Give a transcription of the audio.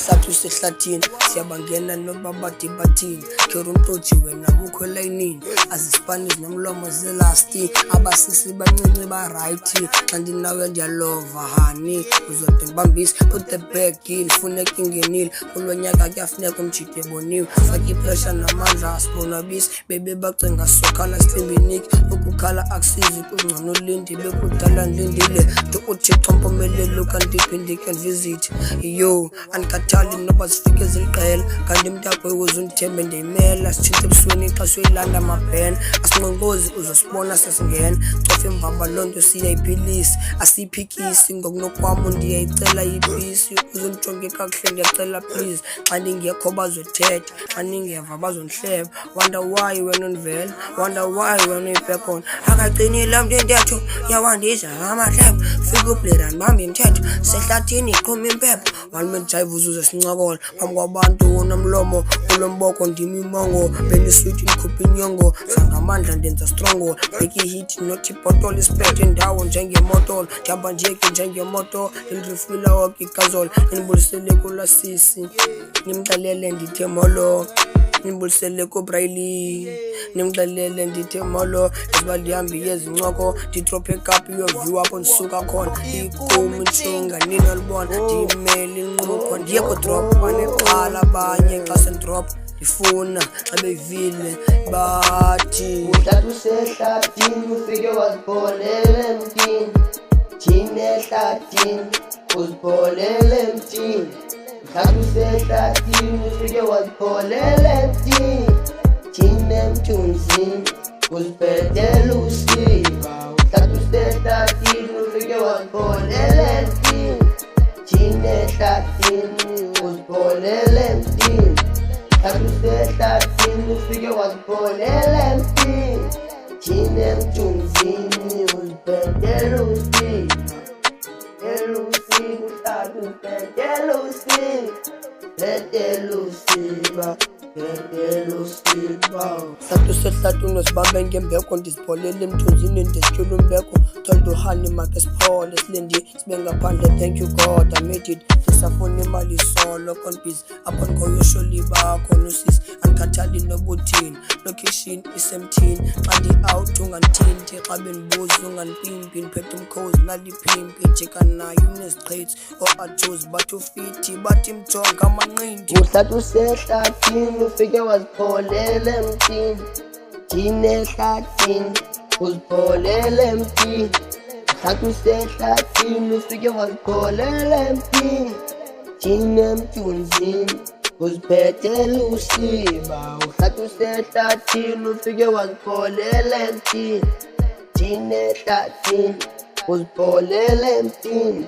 Hlatu sehlathini siyabangena nobabathi bathini kero umtotshi wena kukho elayinini azisipanish nomlomo zelasti abasisi bancinci barayithi xa ndinawe ndiyalova hani uzode ndibambise put the back in funeka ingenile kulo nyaka kuyafuneka umjide eboniwe fake ipressure namandla asibonwabisi bebe bacinga sokhala simbiniki ukukhala akusizi kungcono lindi bekudala ndilindile nto uthixo mpumelelo kanti iphindike visit yo andikhathali noba zifike ziliqela kanti mntakwe uzundithembe ndiyimela sitshinthe ebusweni xa soyilanda amabhena asinqonqozi uzosibona sesingena cofa imvamba loo nto siyayiphilisi asiyiphikisi ngokunokwam ndiyayicela ipisi uzondijonge kakuhle ndiyacela please xa ndingekho bazothetha xa ningeva bazondihleba wonder why wena undivela wonder why wena uyibhekona akacinile mntu intetho yawandisa amahlebo fika ublera ndibambe imthetho sehlathini iqhuma impepho walmenjayiva uzuze sincokola phambi kwabantu unomlomo ulomboko ndim imongo beniswiti ndikhupha inyongo sangamandla ndenza strongo bheki hit not ibhotolo isiphethe indawo njengemotolo ndihamba njeke njengemoto ndilirifila woke igazolo ndibulisele kulasisi nimxelele ndithe molo nimbulisele kobrayili nimxelele ndithe molo esiba ndihambi yezincoko ndidrophe ekapi yoviwa apho ndisuka khona ikumi ntshinga ninolibona ndiyimele inquko ndiye kudrop baneqala abanye xa sendrop ndifuna xa bevile bathi uhlala usehlathini ufike wazibholela emtini thina ehlathini uzibholela emtini uhlala usehlathini ufike wazibholela emtini thina emthunzini uzibhedela usiba uhlala usehlathini ufike wazibholela emtini thina ehlathini uzibholela emtini usehlathini ufike wazibholela emtini thina emthunzini uzibhedela usiba uhlala uzibhedela usiba bhedela usiba bhedela usiba hlatu sehlathini usibambe ngembeko ndizipholele emthunzini ndizityula umbeko told uhani make siphole silindi sibe ngaphandle thank you god I made it ndisafuna imali solo konbhizi apho ndikoyosholi bakho nosisi andikhathali nobuthini location isemthini xa ndi-out ungandithinti xa bendibuza ungandipimpi ndiphethe umkhozi naliphimpi jekanayo uneziqhithi o-ajuzi bathi ufiti bathi mjonga amanqindi uhlala usehlathini ufike wazibholela emtini thina ehlathini uzibholela emtini uhlala usehlathini ufike wazibholela emtini thina emthunzini uzibhedela usiba uhlala usehlathini ufike wazibholela emtini thina ehlathini uzibholela emtini